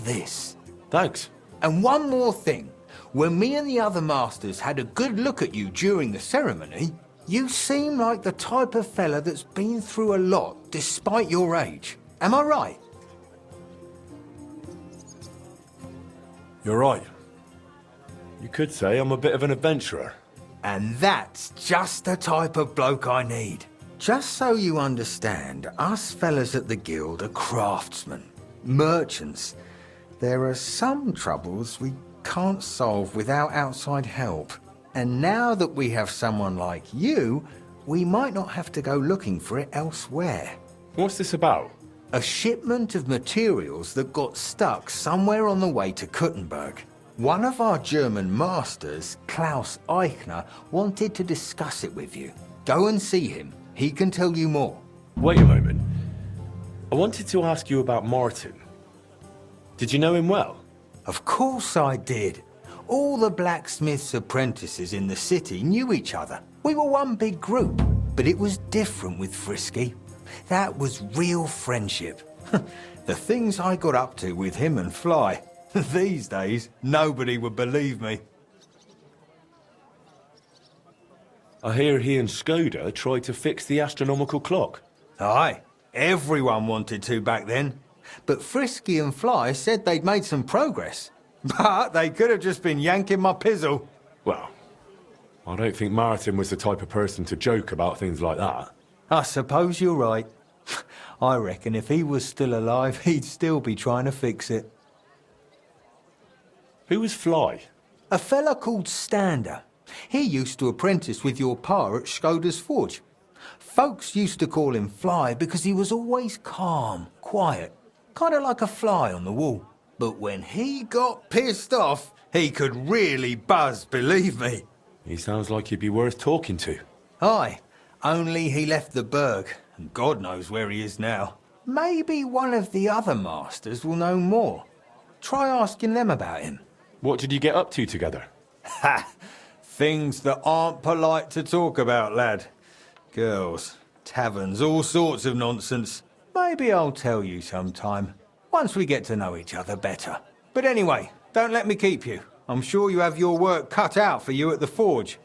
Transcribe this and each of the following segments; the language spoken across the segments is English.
this. Thanks. And one more thing. When me and the other masters had a good look at you during the ceremony, you seem like the type of fella that's been through a lot despite your age. Am I right? You're right. You could say I'm a bit of an adventurer. And that's just the type of bloke I need. Just so you understand, us fellas at the guild are craftsmen, merchants. There are some troubles we can't solve without outside help. And now that we have someone like you, we might not have to go looking for it elsewhere. What's this about? A shipment of materials that got stuck somewhere on the way to Kuttenberg. One of our German masters, Klaus Eichner, wanted to discuss it with you. Go and see him. He can tell you more. Wait a moment. I wanted to ask you about Martin. Did you know him well? Of course I did. All the blacksmith's apprentices in the city knew each other. We were one big group, but it was different with Frisky. That was real friendship. The things I got up to with him and Fly. These days, nobody would believe me. I hear he and Skoda tried to fix the astronomical clock. Aye, everyone wanted to back then. But Frisky and Fly said they'd made some progress. But they could have just been yanking my pizzle. Well, I don't think Martin was the type of person to joke about things like that. I suppose you're right. I reckon if he was still alive, he'd still be trying to fix it. Who was Fly? A fella called Stander. He used to apprentice with your pa at Skoda's forge. Folks used to call him Fly because he was always calm, quiet, kind of like a fly on the wall. But when he got pissed off, he could really buzz, believe me. He sounds like he'd be worth talking to. Aye, only he left the burg, and God knows where he is now. Maybe one of the other masters will know more. Try asking them about him. What did you get up to together? Ha! Things that aren't polite to talk about, lad. Girls, taverns, all sorts of nonsense. Maybe I'll tell you sometime, once we get to know each other better. But anyway, don't let me keep you. I'm sure you have your work cut out for you at the forge.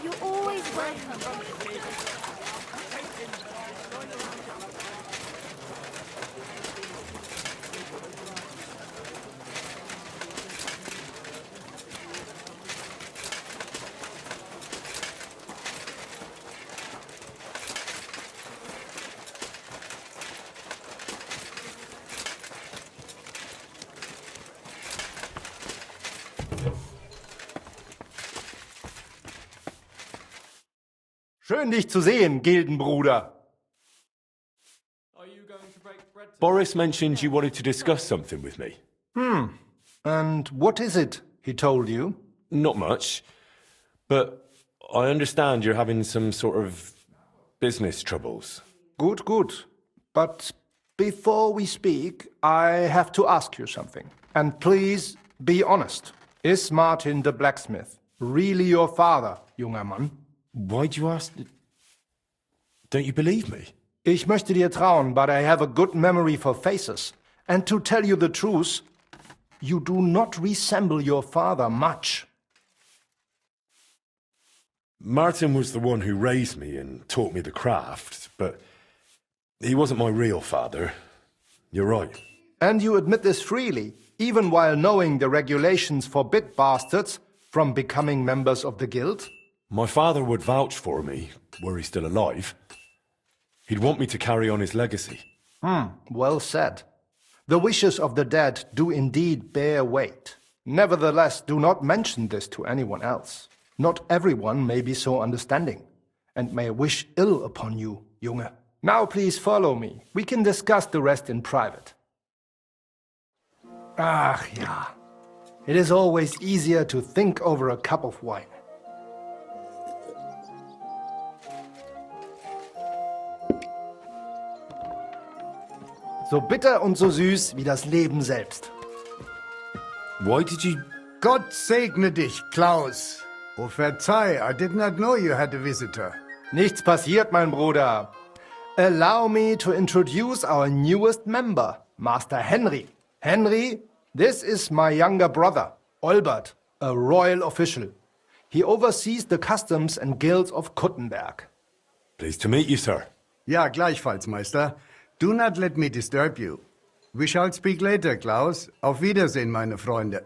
You're always welcome. Schön, dich zu sehen, Gildenbruder. Boris mentioned you wanted to discuss something with me. And what is it he told you? Not much, but I understand you're having some sort of business troubles. Good, good. But before we speak, I have to ask you something. And please be honest. Is Martin the blacksmith really your father, junger Mann? Why'd you ask? Don't you believe me? Ich möchte dir trauen, but I have a good memory for faces. And to tell you the truth, you do not resemble your father much. Martin was the one who raised me and taught me the craft, but he wasn't my real father. You're right. And you admit this freely, even while knowing the regulations forbid bastards from becoming members of the guild? My father would vouch for me, were he still alive. He'd want me to carry on his legacy. Well said. The wishes of the dead do indeed bear weight. Nevertheless, do not mention this to anyone else. Not everyone may be so understanding, and may wish ill upon you, Junge. Now please follow me. We can discuss the rest in private. Ach ja. It is always easier to think over a cup of wine. So bitter und so süß wie das Leben selbst. Why did you... Gott segne dich, Klaus. Oh, verzeih, I did not know you had a visitor. Nichts passiert, mein Bruder. Allow me to introduce our newest member, Master Henry. Henry, this is my younger brother, Olbert, a royal official. He oversees the customs and guilds of Kuttenberg. Pleased to meet you, sir. Ja, gleichfalls, Meister. Do not let me disturb you. We shall speak later, Klaus. Auf Wiedersehen, meine Freunde.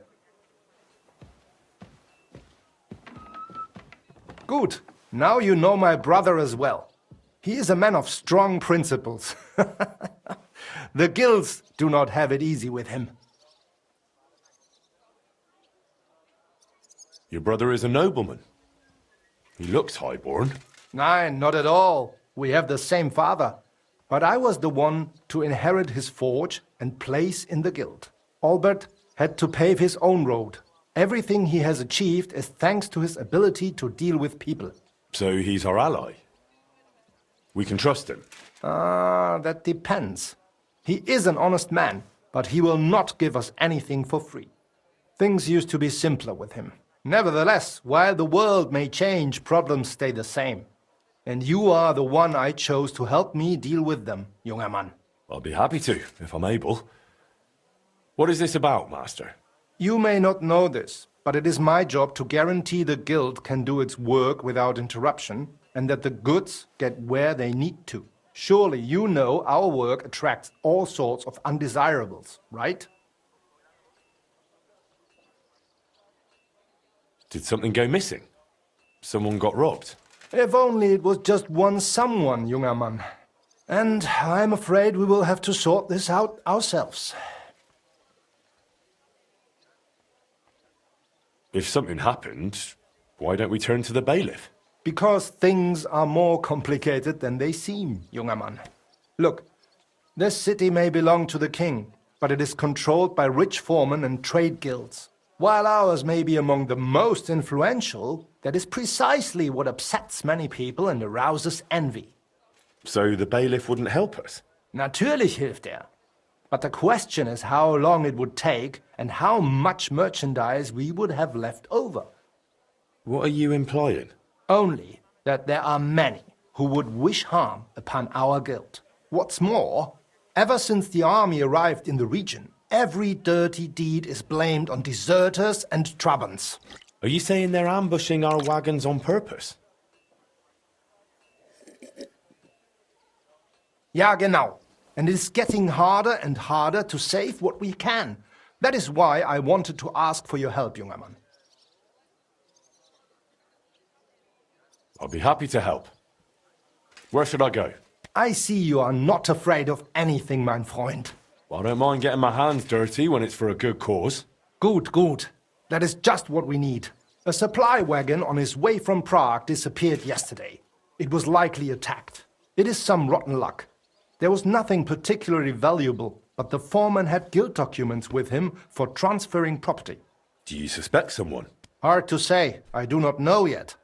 Good. Now you know my brother as well. He is a man of strong principles. The guilds do not have it easy with him. Your brother is a nobleman. He looks highborn. Nein, not at all. We have the same father. But I was the one to inherit his forge and place in the guild. Albert had to pave his own road. Everything he has achieved is thanks to his ability to deal with people. So he's our ally. We can trust him. That depends. He is an honest man, but he will not give us anything for free. Things used to be simpler with him. Nevertheless, while the world may change, problems stay the same. And you are the one I chose to help me deal with them, junger Mann. I'll be happy to, if I'm able. What is this about, Master? You may not know this, but it is my job to guarantee the guild can do its work without interruption, and that the goods get where they need to. Surely you know our work attracts all sorts of undesirables, right? Did something go missing? Someone got robbed? If only it was just one someone, junger Mann. And I'm afraid we will have to sort this out ourselves. If something happened, why don't we turn to the bailiff? Because things are more complicated than they seem, junger Mann. Look, this city may belong to the king, but it is controlled by rich foremen and trade guilds. While ours may be among the most influential, that is precisely what upsets many people and arouses envy. So the bailiff wouldn't help us? Natürlich hilft er. But the question is how long it would take and how much merchandise we would have left over. What are you implying? Only that there are many who would wish harm upon our guild. What's more, ever since the army arrived in the region, every dirty deed is blamed on deserters and Trabants. Are you saying they're ambushing our wagons on purpose? Ja, genau. And it is getting harder and harder to save what we can. That is why I wanted to ask for your help, junger Mann. I'll be happy to help. Where should I go? I see you are not afraid of anything, mein Freund. Well, I don't mind getting my hands dirty when it's for a good cause. Good, good. That is just what we need. A supply wagon on his way from Prague disappeared yesterday. It was likely attacked. It is some rotten luck. There was nothing particularly valuable, but the foreman had guild documents with him for transferring property. Do you suspect someone? Hard to say. I do not know yet.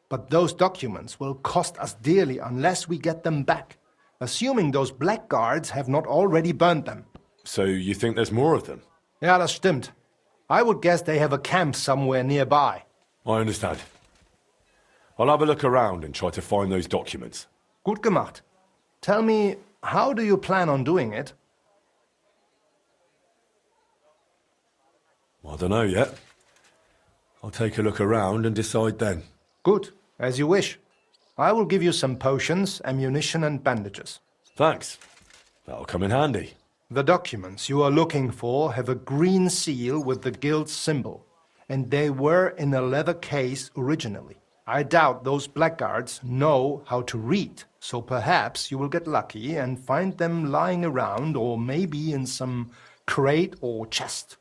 But those documents will cost us dearly unless we get them back, assuming those blackguards have not already burned them. So you think there's more of them? Ja, das stimmt. I would guess they have a camp somewhere nearby. I understand. I'll have a look around and try to find those documents. Gut gemacht. Tell me, how do you plan on doing it? I don't know yet. I'll take a look around and decide then. Good, as you wish. I will give you some potions, ammunition and bandages. Thanks. That'll come in handy. The documents you are looking for have a green seal with the guild's symbol, and they were in a leather case originally. I doubt those blackguards know how to read, so perhaps you will get lucky and find them lying around or maybe in some crate or chest.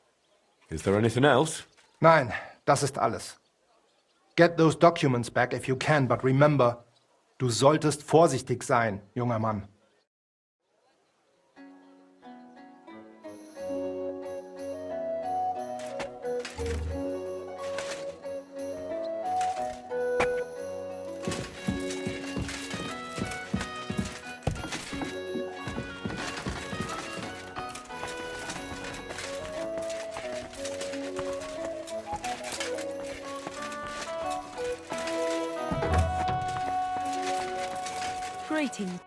Is there anything else? Nein, das ist alles. Get those documents back if you can, but remember, du solltest vorsichtig sein, junger Mann. Greetings.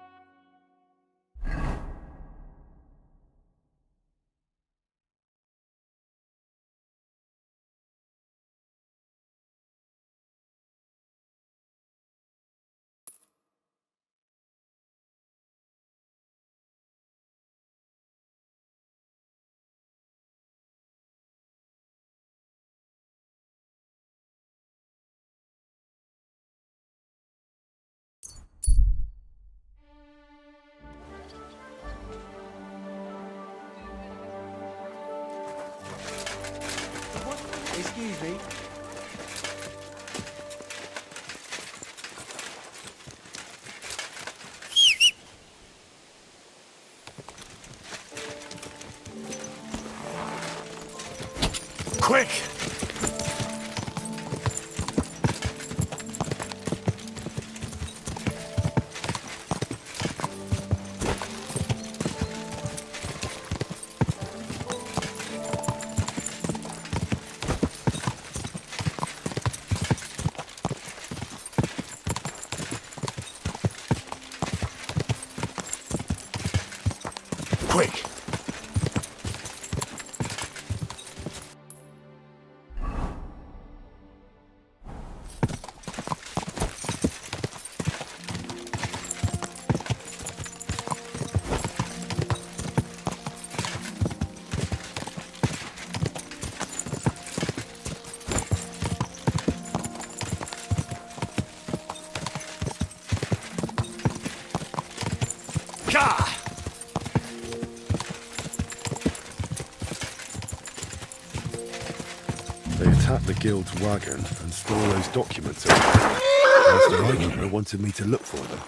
Excuse me. Quick! Quick! Gah! They attacked the guild's wagon and stole those documents. Master Eichner wanted me to look for them.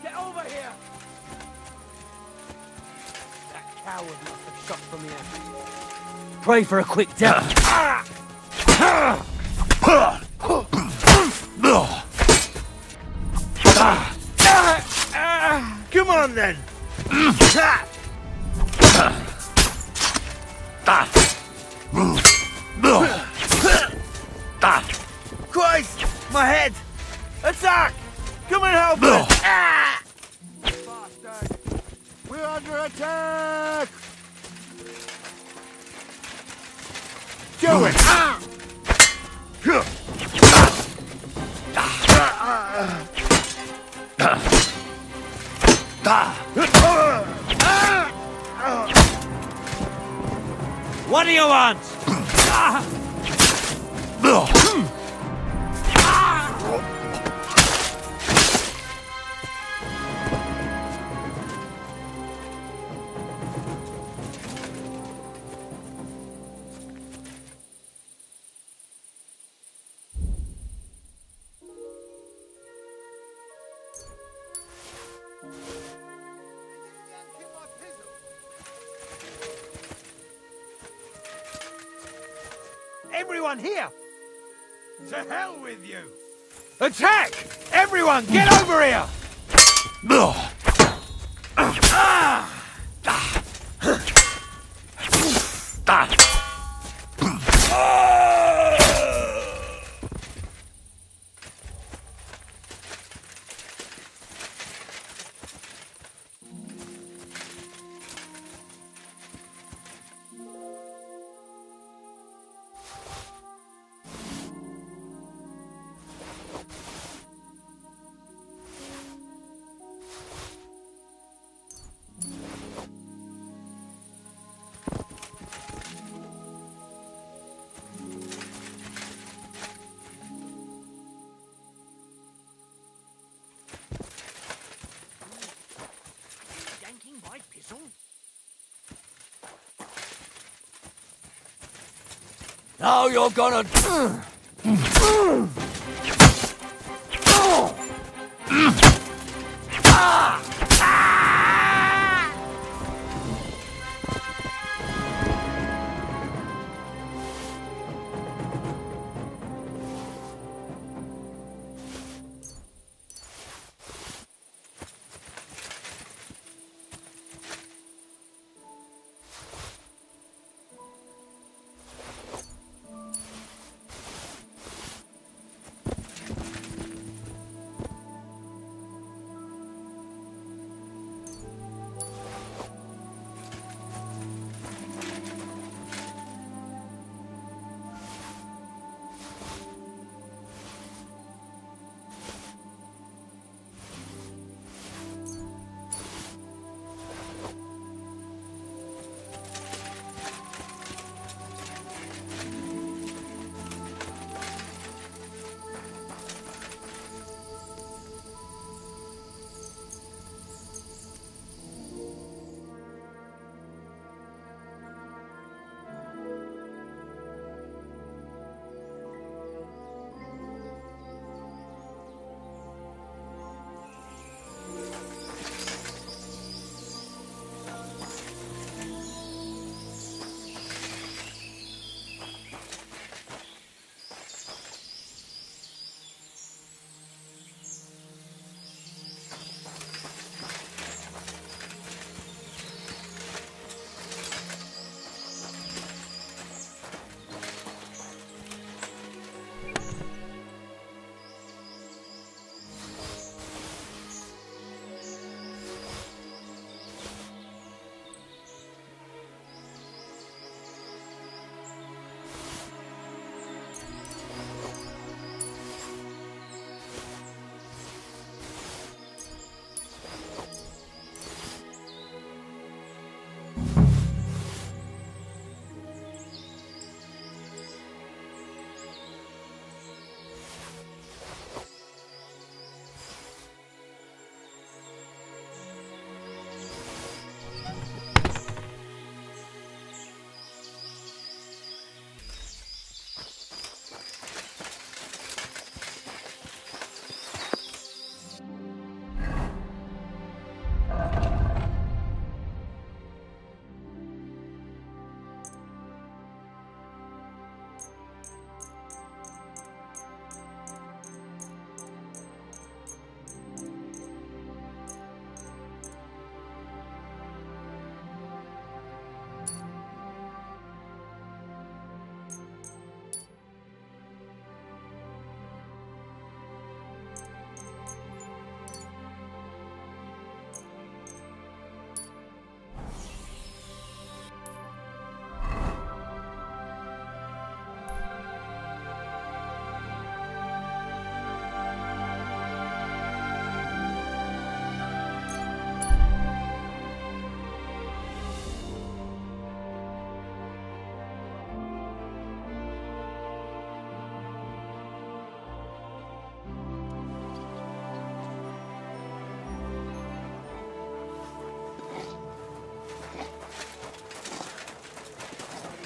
Get over here! That coward must have shot from here. Pray for a quick death. Come on then! Christ! My head! Attack! Come and help us! We're under attack! Do it! What do you want? Everyone here! To hell with you! Attack! Everyone, get over here! Yanking my pistol? Now you're gonna...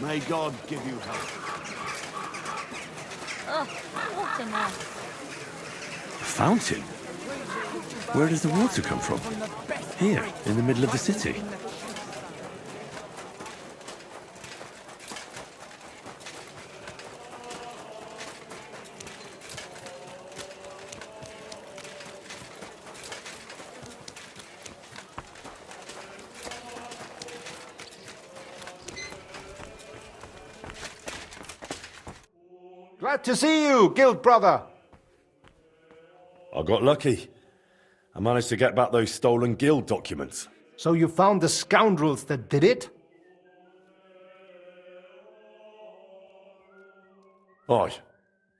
May God give you help. Ugh, what a mess. Fountain? Where does the water come from? Here, in the middle of the city. Glad to see you, guild brother. I got lucky. I managed to get back those stolen guild documents. So you found the scoundrels that did it? Aye.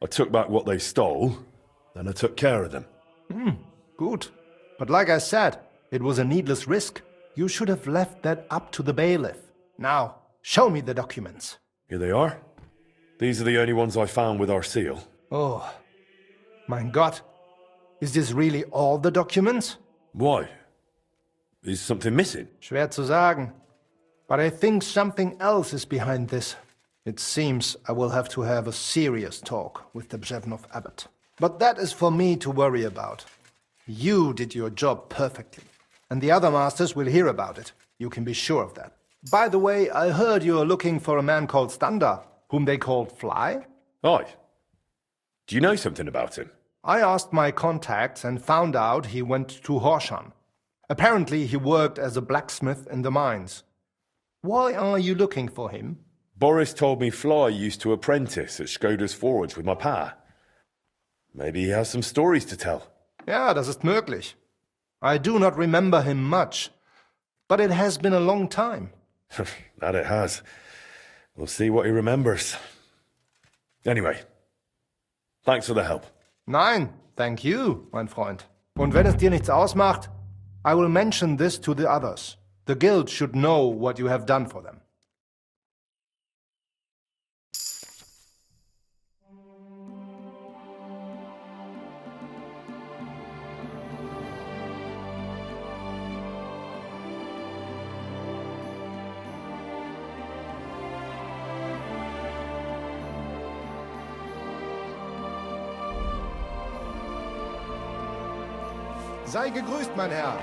I took back what they stole, then I took care of them. Good. But like I said, it was a needless risk. You should have left that up to the bailiff. Now, show me the documents. Here they are. These are the only ones I found with our seal. Oh, mein Gott. Is this really all the documents? Why? Is something missing? Schwer zu sagen. But I think something else is behind this. It seems I will have to have a serious talk with the Bzhevnov abbot. But that is for me to worry about. You did your job perfectly. And the other masters will hear about it. You can be sure of that. By the way, I heard you are looking for a man called Standa, whom they called Fly? Aye. Do you know something about him? I asked my contacts and found out he went to Horshan. Apparently he worked as a blacksmith in the mines. Why are you looking for him? Boris told me Fly used to apprentice at Skoda's Forge with my pa. Maybe he has some stories to tell. Ja, das ist möglich. I do not remember him much, but it has been a long time. That it has. We'll see what he remembers. Anyway, thanks for the help. Nein, thank you, mein Freund. Und wenn es dir nichts ausmacht, I will mention this to the others. The guild should know what you have done for them. Sei gegrüßt, mein Herr.